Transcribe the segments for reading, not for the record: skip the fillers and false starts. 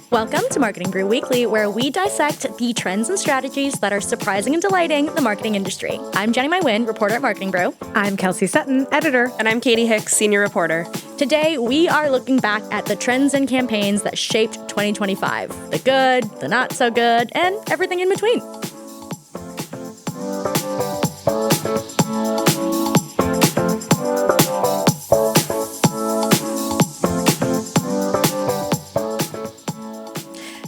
Welcome to Marketing Brew Weekly, where we dissect the trends and strategies that are surprising and delighting the marketing industry. I'm Jenny Wynn, reporter at Marketing Brew. I'm Kelsey Sutton, editor. And I'm Katie Hicks, senior reporter. Today, we are looking back at the trends and campaigns that shaped 2025. The good, the not so good, and everything in between.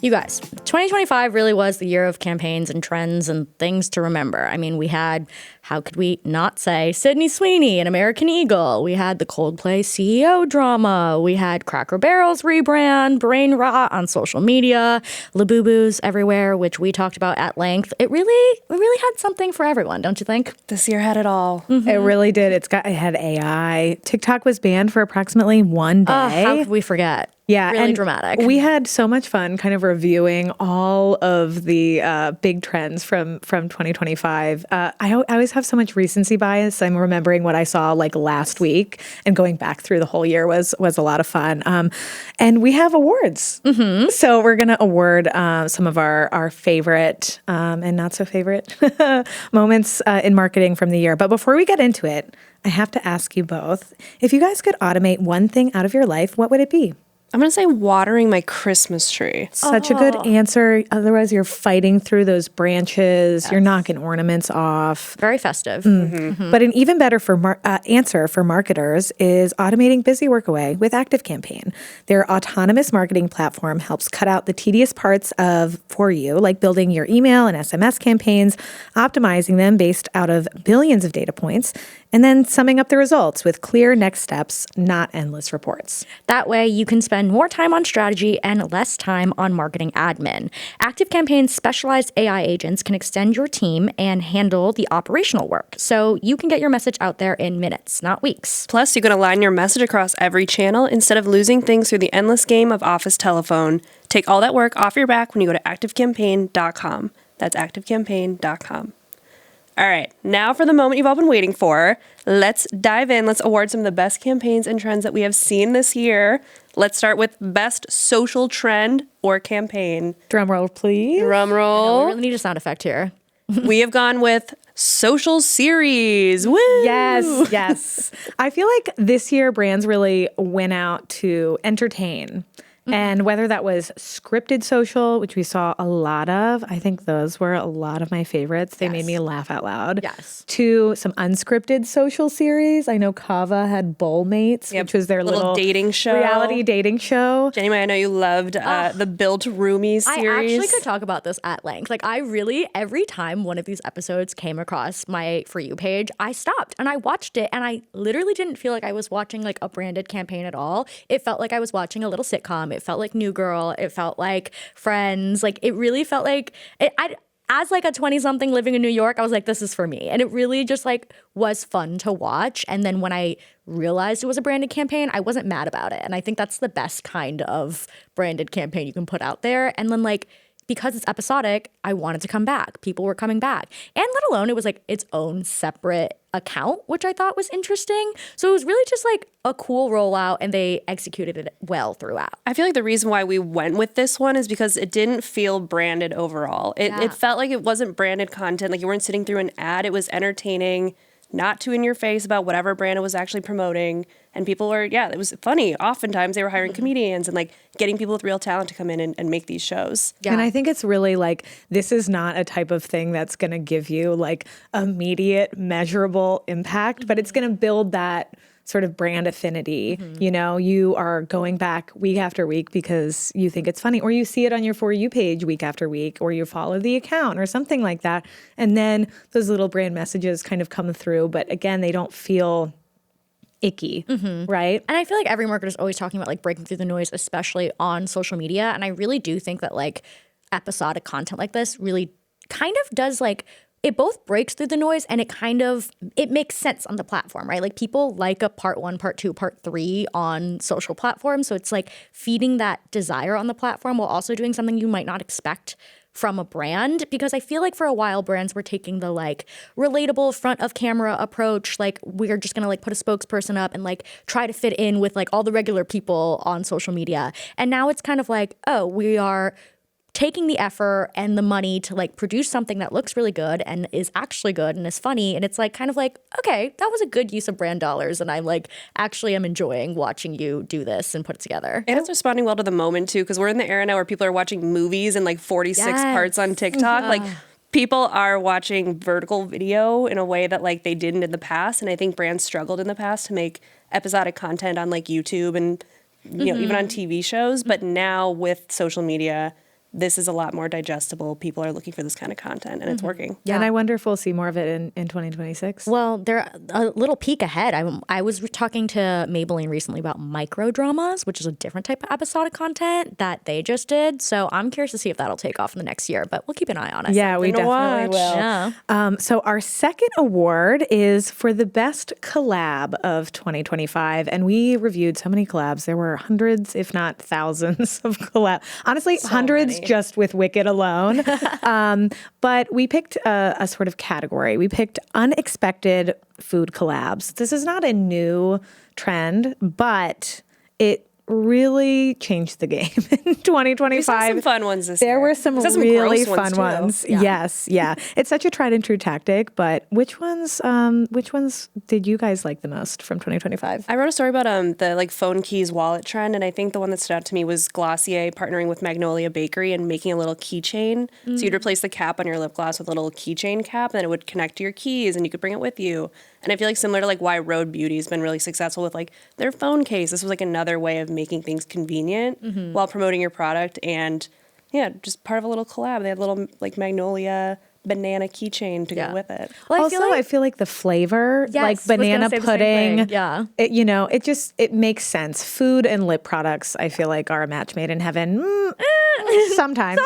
You guys, 2025 really was the year of campaigns and trends and things to remember. I mean, we had, how could we not say, Sydney Sweeney and American Eagle. We had the Coldplay CEO drama. We had Cracker Barrel's rebrand, brain rot on social media, Labubu's everywhere, which we talked about at length. It really had something for everyone, don't you think? This year had it all. Mm-hmm. It really did. It had AI. TikTok was banned for approximately one day. How could we forget? Yeah, really and dramatic. We had so much fun kind of reviewing all of the big trends from 2025. I always have so much recency bias. I'm remembering what I saw like last week, and going back through the whole year was a lot of fun. And we have awards. Mm-hmm. So we're going to award some of our favorite and not so favorite moments in marketing from the year. But before we get into it, I have to ask you both, if you guys could automate one thing out of your life, what would it be? I'm going to say watering my Christmas tree. Such a good answer. Otherwise, you're fighting through those branches. Yes. You're knocking ornaments off. Very festive. Mm-hmm. Mm-hmm. But an even better answer for marketers is automating busy work away with ActiveCampaign. Their autonomous marketing platform helps cut out the tedious parts for you, like building your email and SMS campaigns, optimizing them based out of billions of data points, and then summing up the results with clear next steps, not endless reports. That way, you can spend more time on strategy and less time on marketing admin. ActiveCampaign's specialized AI agents can extend your team and handle the operational work, so you can get your message out there in minutes, not weeks. Plus, you can align your message across every channel instead of losing things through the endless game of office telephone. Take all that work off your back when you go to activecampaign.com. That's activecampaign.com. All right, now for the moment you've all been waiting for. Let's dive in. Let's award some of the best campaigns and trends that we have seen this year. Let's start with best social trend or campaign. Drum roll, please. Drum roll. We really need a sound effect here. We have gone with social series. Woo! Yes. I feel like this year brands really went out to entertain. And whether that was scripted social, which we saw a lot of, I think those were a lot of my favorites. They made me laugh out loud. Yes. To some unscripted social series. I know Kava had Bowl Mates, which was their little dating show. Reality dating show. Jenny, I know you loved the Built Roomies series. I actually could talk about this at length. Like, every time one of these episodes came across my For You page, I stopped and I watched it, and I literally didn't feel like I was watching like a branded campaign at all. It felt like I was watching a little sitcom. It felt like New Girl. It felt like Friends. Like, it really felt like as like a 20-something living in New York, I was like, this is for me. And it really just like was fun to watch. And then when I realized it was a branded campaign, I wasn't mad about it. And I think that's the best kind of branded campaign you can put out there. And then like, because it's episodic, I wanted to come back. People were coming back. And let alone it was like its own separate account, which I thought was interesting. So it was really just like a cool rollout, and they executed it well throughout. I feel like the reason why we went with this one is because it didn't feel branded overall. It felt like it wasn't branded content. Like you weren't sitting through an ad. It was entertaining, not too in your face about whatever brand it was actually promoting. And people were, it was funny. Oftentimes they were hiring comedians and like getting people with real talent to come in and make these shows. Yeah. And I think it's really like, this is not a type of thing that's going to give you like immediate measurable impact, but it's going to build that sort of brand affinity. Mm-hmm. You know, you are going back week after week because you think it's funny, or you see it on your For You page week after week, or you follow the account or something like that. And then those little brand messages kind of come through. But again, they don't feel icky, right? And I feel like every marketer is always talking about like breaking through the noise, especially on social media. And I really do think that like episodic content like this really kind of does like, it both breaks through the noise and it makes sense on the platform, right? Like people like a part 1, part 2, part 3 on social platforms. So it's like feeding that desire on the platform while also doing something you might not expect from a brand, because I feel like for a while brands were taking the like relatable front of camera approach. Like we're just going to like put a spokesperson up and like try to fit in with like all the regular people on social media. And now it's kind of like, oh, we are taking the effort and the money to like produce something that looks really good and is actually good and is funny. And it's like kind of like, okay, that was a good use of brand dollars. And I like actually am enjoying watching you do this and put it together. And it's responding well to the moment too, because we're in the era now where people are watching movies in like 46 parts on TikTok. Like people are watching vertical video in a way that like they didn't in the past. And I think brands struggled in the past to make episodic content on like YouTube and you know even on TV shows. But now with social media, this is a lot more digestible. People are looking for this kind of content, and it's working. Yeah. And I wonder if we'll see more of it in 2026. Well, they're a little peek ahead. I was talking to Maybelline recently about micro dramas, which is a different type of episodic content that they just did. So I'm curious to see if that'll take off in the next year, but we'll keep an eye on it. Yeah, we definitely will. Yeah. So our second award is for the best collab of 2025. And we reviewed so many collabs. There were hundreds, if not thousands of collabs. Honestly, hundreds just with Wicked alone. But we picked a sort of category. We picked unexpected food collabs. This is not a new trend, but it really changed the game in 2025. We saw some fun ones this year. There were some really fun ones. Yeah. Yes, yeah. It's such a tried and true tactic, but which ones did you guys like the most from 2025? I wrote a story about the like phone keys wallet trend, and I think the one that stood out to me was Glossier partnering with Magnolia Bakery and making a little keychain. So you'd replace the cap on your lip gloss with a little keychain cap, and then it would connect to your keys, and you could bring it with you. And I feel like similar to like why Rode Beauty has been really successful with like their phone case. This was like another way of making things convenient while promoting your product, and yeah, just part of a little collab. They had a little like Magnolia banana keychain to go with it. Well, I feel like the flavor, Yes, like was gonna banana say the same thing. pudding, Yeah. it makes sense. Food and lip products, I feel like, are a match made in heaven. Sometimes.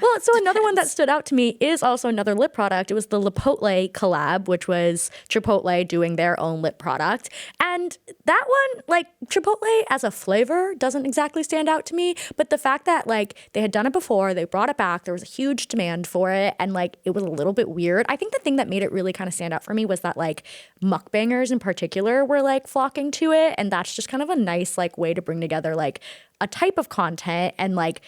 Well, so another one that stood out to me is also another lip product. It was the Chipotle collab, which was Chipotle doing their own lip product. And that one, like Chipotle as a flavor doesn't exactly stand out to me. But the fact that like they had done it before, they brought it back, there was a huge demand for it, and like it was a little bit weird. I think the thing that made it really kind of stand out for me was that like mukbangers in particular were like flocking to it. And that's just kind of a nice like way to bring together like a type of content, and like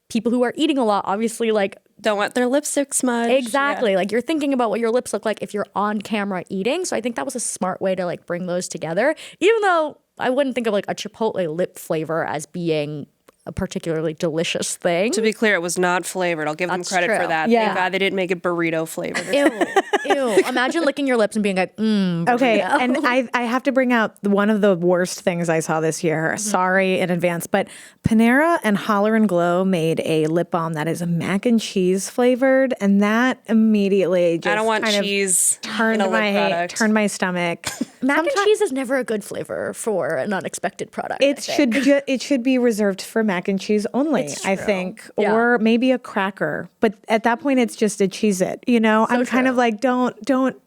people who are eating a lot obviously like Don't want their lipstick smudged. exactly like you're thinking about what your lips look like if you're on camera eating. So I think that was a smart way to like bring those together, even though I wouldn't think of like a Chipotle lip flavor as being a particularly delicious thing. To be clear, it was not flavored. I'll give them That's credit true. for that. Yeah. Thank God they didn't make it burrito flavored. Ew. Imagine licking your lips and being like, Okay, and I have to bring out one of the worst things I saw this year. Sorry in advance, but Panera and Holler and Glow made a lip balm that is mac and cheese flavored, and that immediately just I don't want kind of cheese turned in a lip product. turned my stomach. mac and cheese is never a good flavor for an unexpected product. It should be reserved for mac and cheese only, I think, Yeah. or maybe a cracker. But at that point, it's just a Cheez-It. I'm kind of like, don't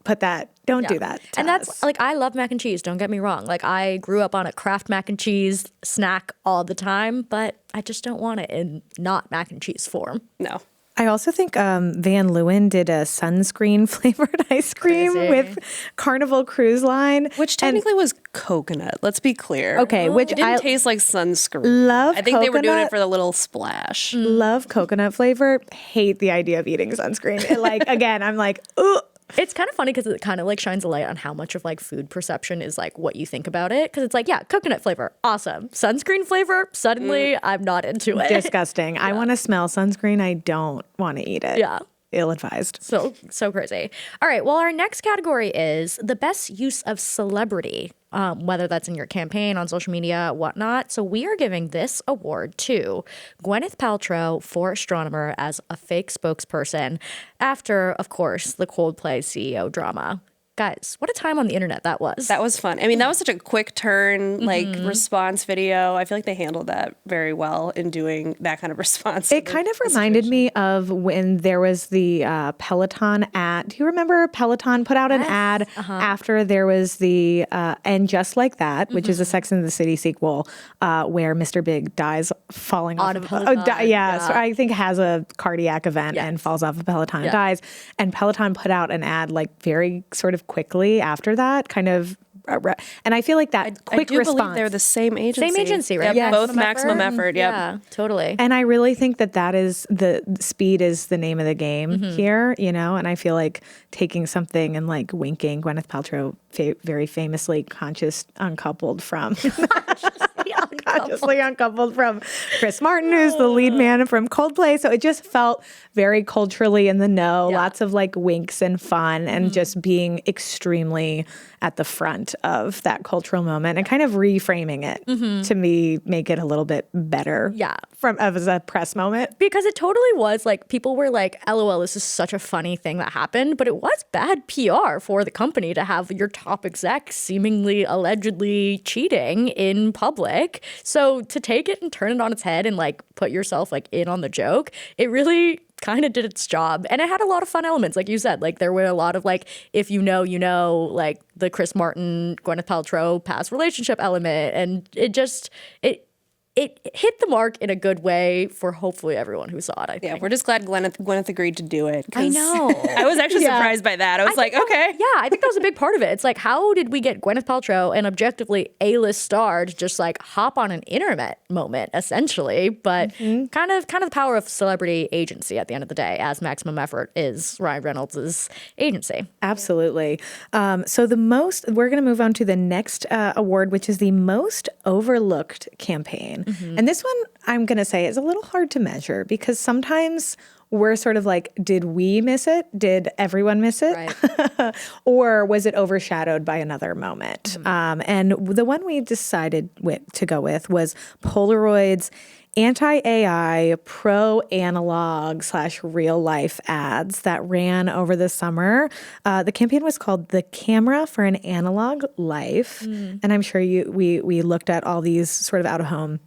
put that. Don't do that. And that's like, I love mac and cheese. Don't get me wrong. Like I grew up on a Kraft mac and cheese snack all the time, but I just don't want it in not mac and cheese form. No. I also think Van Leeuwen did a sunscreen flavored ice cream Crazy. with Carnival Cruise Line, Which technically was coconut. Let's be clear. Okay, which it didn't I taste like sunscreen. love I think they were doing coconut. it for the little splash. love coconut flavor. Hate the idea of eating sunscreen. Again, I'm like, ooh. It's kind of funny because it kind of like shines a light on how much of like food perception is like what you think about it. Because it's like, yeah, coconut flavor, awesome. Sunscreen flavor, suddenly I'm not into it. Disgusting. I want to smell sunscreen. I don't want to eat it. Yeah. Ill-advised. So crazy. All right. Well, our next category is the best use of celebrity, whether that's in your campaign, on social media, whatnot. So we are giving this award to Gwyneth Paltrow for Astronomer as a fake spokesperson after, of course, the Coldplay CEO drama. Guys, what a time on the internet that was. That was fun. I mean, that was such a quick turn, like response video. I feel like they handled that very well in doing that kind of response. It kind of reminded me of when there was the Peloton ad. Do you remember Peloton put out an ad after there was the And Just Like That, which is a Sex and the City sequel, where Mr. Big dies falling off of Peloton. Peloton. So I think has a cardiac event and falls off of Peloton and dies. And Peloton put out an ad like very sort of quickly after that, kind of. And I feel like that quick I do response. believe they're the same agency. Same agency, right? Yep, both maximum effort. Yep. Yeah, totally. And I really think that is the speed is the name of the game here, you know? And I feel like taking something and like winking Gwyneth Paltrow very famously consciously uncoupled from Chris Martin, who's the lead man from Coldplay. So it just felt very culturally in the know, lots of like winks and fun and just being extremely at the front of that cultural moment and kind of reframing it to me, make it a little bit better. Yeah. As a press moment. Because it totally was like, people were like, LOL, this is such a funny thing that happened, but it was bad PR for the company to have your top exec seemingly allegedly cheating in public. So to take it and turn it on its head and like put yourself like in on the joke, it really kind of did its job. And it had a lot of fun elements. Like you said, like there were a lot of like, if you know, you know, like the Chris Martin, Gwyneth Paltrow past relationship element. And it hit the mark in a good way for hopefully everyone who saw it, I think. Yeah, we're just glad Gwyneth agreed to do it. I know. I was actually surprised by that. I was like, okay. I think that was a big part of it. It's like, how did we get Gwyneth Paltrow, an objectively A-list star, to just like hop on an internet moment, essentially? But kind of the power of celebrity agency at the end of the day, as Maximum Effort is Ryan Reynolds' agency. Absolutely. So we're going to move on to the next award, which is the most overlooked campaign. And this one, I'm going to say, is a little hard to measure because sometimes we're sort of like, did we miss it? Did everyone miss it? Right. Or was it overshadowed by another moment? And the one we decided to go with was Polaroid's anti-AI, pro-analog / real-life ads that ran over the summer. The campaign was called The Camera for an Analog Life. And I'm sure we looked at all these sort of out-of-home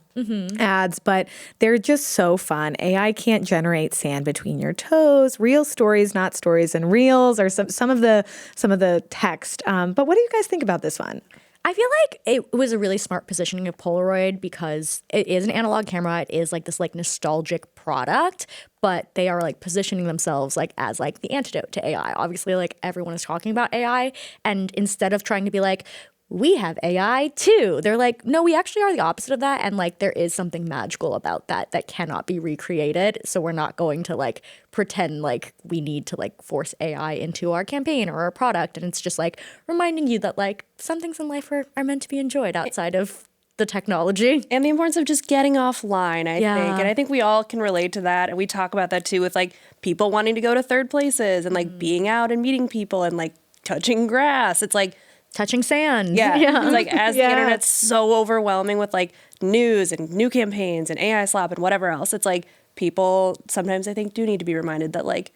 ads, but they're just so fun. AI can't generate sand between your toes, real stories, not stories and reels, or some of the text. But what do you guys think about this one? I feel like it was a really smart positioning of Polaroid because it is an analog camera. It is like this like nostalgic product, but they are like positioning themselves like as like the antidote to AI. Obviously, like everyone is talking about AI, and instead of trying to be like, we have AI too, they're like, no, we actually are the opposite of that. And like, there is something magical about that cannot be recreated. So we're not going to like pretend like we need to like force AI into our campaign or our product. And it's just like reminding you that like some things in life are meant to be enjoyed outside of the technology. And the importance of just getting offline, I think. And I think we all can relate to that. And we talk about that too with like people wanting to go to third places and like being out and meeting people and like touching grass. It's like, touching sand. Yeah. It's like as the internet's so overwhelming with like news and new campaigns and AI slap and whatever else, it's like people sometimes I think do need to be reminded that like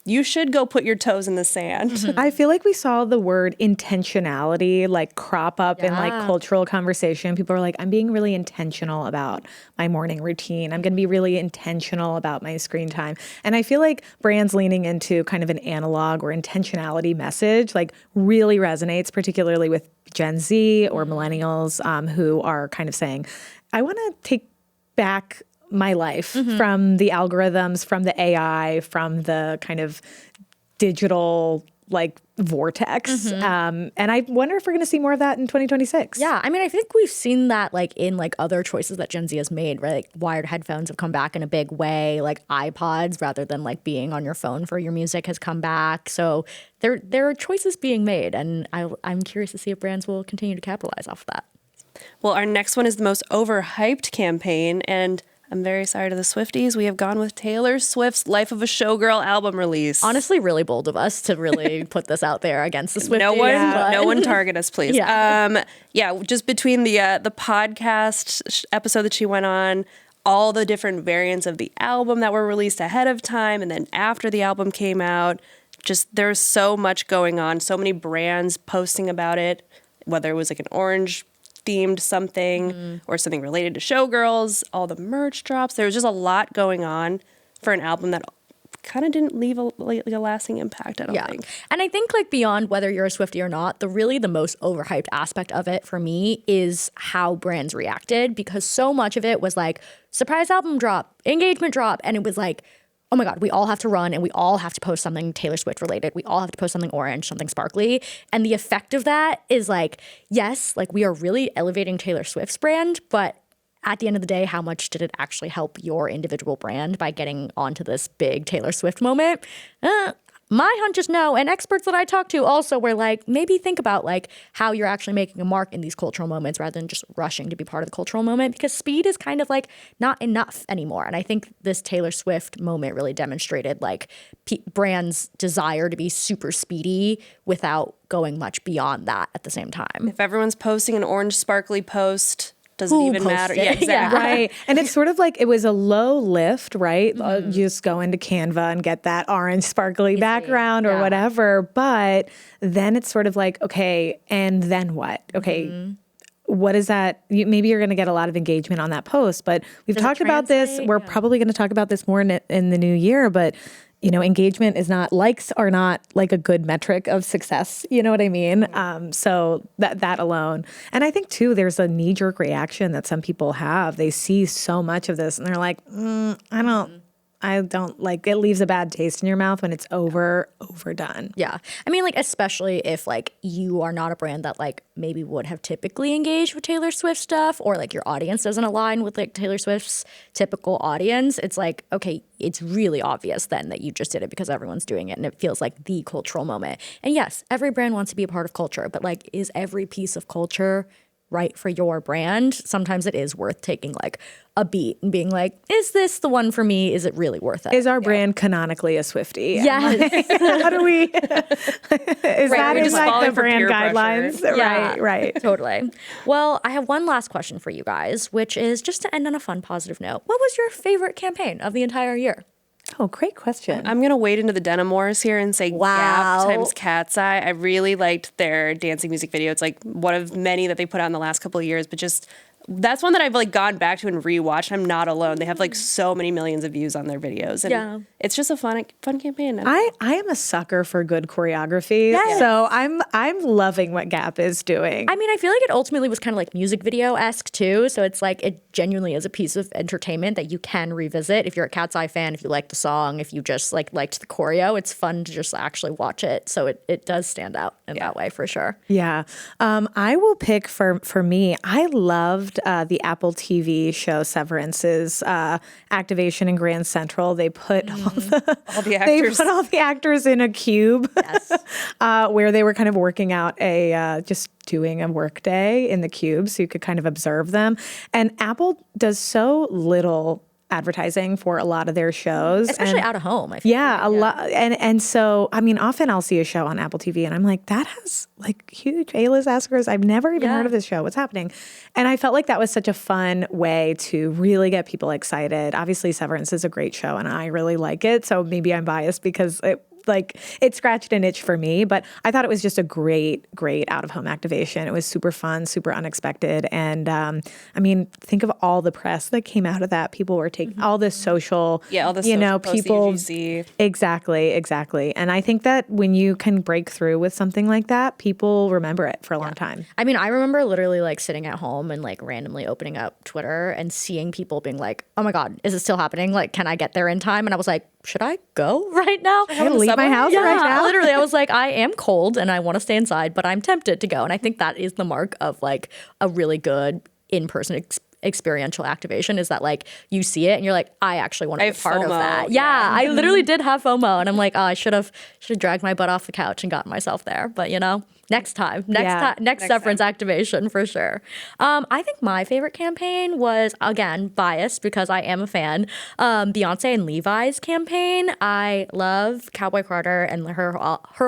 you should go put your toes in the sand. I feel like we saw the word intentionality like crop up in like cultural conversation. People are like, I'm being really intentional about my morning routine. I'm going to be really intentional about my screen time. And I feel like brands leaning into kind of an analog or intentionality message like really resonates, particularly with Gen Z or millennials who are kind of saying, I want to take back my life from the algorithms, from the AI, from the kind of digital like vortex. And I wonder if we're going to see more of that in 2026. Yeah, I mean, I think we've seen that like in like other choices that Gen Z has made, right? Like wired headphones have come back in a big way, like iPods rather than like being on your phone for your music has come back. So there are choices being made, and I'm curious to see if brands will continue to capitalize off of that. Well, our next one is the most overhyped campaign, and I'm very sorry to the Swifties. We have gone with Taylor Swift's Life of a Showgirl album release. Honestly, really bold of us to really put this out there against the Swifties. No one target us, please. Just between the podcast episode that she went on, all the different variants of the album that were released ahead of time and then after the album came out, just there's so much going on, so many brands posting about it, whether it was like an orange themed something or something related to Showgirls, all the merch drops. There was just a lot going on for an album that kind of didn't leave a lasting impact, I don't think. And I think like beyond whether you're a Swiftie or not, the most overhyped aspect of it for me is how brands reacted, because so much of it was like surprise album drop, engagement drop, and it was like, oh my God, we all have to run and we all have to post something Taylor Swift related. We all have to post something orange, something sparkly. And the effect of that is like, yes, like we are really elevating Taylor Swift's brand, but at the end of the day, how much did it actually help your individual brand by getting onto this big Taylor Swift moment? My hunch is no. And experts that I talked to also were like, maybe think about like how you're actually making a mark in these cultural moments rather than just rushing to be part of the cultural moment, because speed is kind of like not enough anymore. And I think this Taylor Swift moment really demonstrated like brands' desire to be super speedy without going much beyond that at the same time. If everyone's posting an orange sparkly post, doesn't even matter. Yeah, exactly. Right. And it's sort of like it was a low lift, right? You just go into Canva and get that orange sparkly background or whatever. But then it's sort of like, okay, and then what? Okay. What is that? Maybe you're going to get a lot of engagement on that post, but we've talked about this. We're probably going to talk about this more in the new year, but you know, engagement is not, likes are not like a good metric of success. You know what I mean? So that alone. And I think too, there's a knee-jerk reaction that some people have. They see so much of this and they're like, I don't like, it leaves a bad taste in your mouth when it's overdone. Yeah. I mean, like, especially if like you are not a brand that like maybe would have typically engaged with Taylor Swift stuff, or like your audience doesn't align with like Taylor Swift's typical audience. It's like, okay, it's really obvious then that you just did it because everyone's doing it and it feels like the cultural moment. And yes, every brand wants to be a part of culture, but like, is every piece of culture right for your brand? Sometimes it is worth taking like a beat and being like, is this the one for me? Is it really worth it? Is our brand canonically a Swiftie? Yes. How do we, is that in like the brand guidelines? Yeah. Right. Totally. Well, I have one last question for you guys, which is just to end on a fun, positive note. What was your favorite campaign of the entire year? Oh, great question. I'm going to wade into the denim wars here and say Wow. Gap times Cat's Eye. I really liked their dancing music video. It's like one of many that they put out in the last couple of years, but just that's one that I've like gone back to and rewatched. I'm not alone. They have like so many millions of views on their videos. And it's just a fun campaign. I am a sucker for good choreography. Yes. So I'm loving what Gap is doing. I mean, I feel like it ultimately was kind of like music video-esque too. So it's like it genuinely is a piece of entertainment that you can revisit. If you're a Cat's Eye fan, if you like the song, if you just like liked the choreo, it's fun to just actually watch it. So it does stand out in that way for sure. Yeah. I will pick for me, I loved the Apple TV show Severance's activation in Grand Central. They put all the actors. They put all the actors in a cube, where they were kind of working out just doing a work day in the cube, so you could kind of observe them. And Apple does so little advertising for a lot of their shows, especially out of home. I feel a lot. And so, I mean, often I'll see a show on Apple TV and I'm like, that has like huge A-list askers. I've never even heard of this show. What's happening? And I felt like that was such a fun way to really get people excited. Obviously, Severance is a great show and I really like it. So maybe I'm biased because it scratched an itch for me, but I thought it was just a great out-of-home activation. It was super fun, super unexpected. And I mean, think of all the press that came out of that. People were taking all this social, all the social people. you see. Exactly. And I think that when you can break through with something like that, people remember it for a long time. I mean, I remember literally like sitting at home and like randomly opening up Twitter and seeing people being like, oh my God, is it still happening? Like, can I get there in time? And I was like, should I go right now? I leave my house right now. Literally, I was like, I am cold and I want to stay inside, but I'm tempted to go. And I think that is the mark of like a really good in-person experiential activation, is that like you see it and you're like, I actually want to be a part of that. Yeah, I literally did have FOMO and I'm like, oh, I should have dragged my butt off the couch and gotten myself there. But you know, next time, next Severance activation for sure. I think my favorite campaign was, again, biased because I am a fan, Beyonce and Levi's campaign. I love Cowboy Carter and her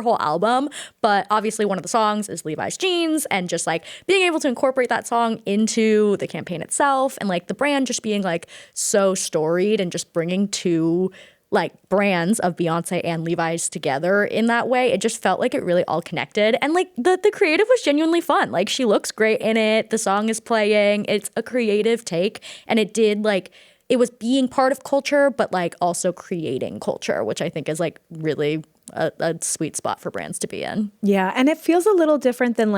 whole album, but obviously one of the songs is Levi's Jeans, and just like being able to incorporate that song into the campaign itself, and like the brand just being like so storied and just bringing two like brands of Beyonce and Levi's together in that way. It just felt like it really all connected. And like the creative was genuinely fun. Like she looks great in it. The song is playing. It's a creative take. And it did like, it was being part of culture, but like also creating culture, which I think is like really a sweet spot for brands to be in. Yeah, and it feels a little different than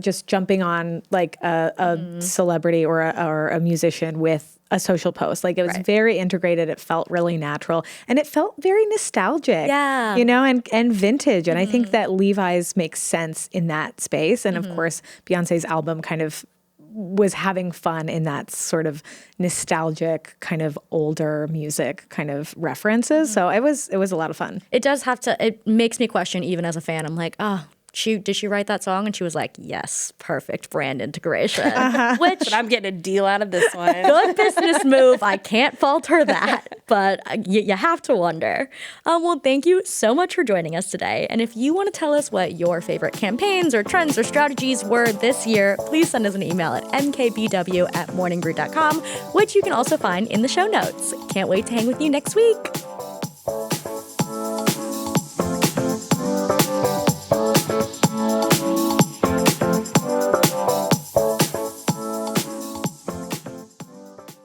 just jumping on like a celebrity or a musician with a social post. Like it was very integrated. It felt really natural, and it felt very nostalgic. Yeah, you know, and vintage. And I think that Levi's makes sense in that space. And of course, Beyonce's album kind of was having fun in that sort of nostalgic kind of older music kind of references. So it was a lot of fun. It does have to, it makes me question even as a fan. I'm like, oh, did she write that song? And she was like, yes, perfect brand integration. Which, But I'm getting a deal out of this one. good business move. I can't fault her that. But you have to wonder. Well, thank you so much for joining us today. And if you want to tell us what your favorite campaigns or trends or strategies were this year, please send us an email at mkbw@morningbrew.com, which you can also find in the show notes. Can't wait to hang with you next week.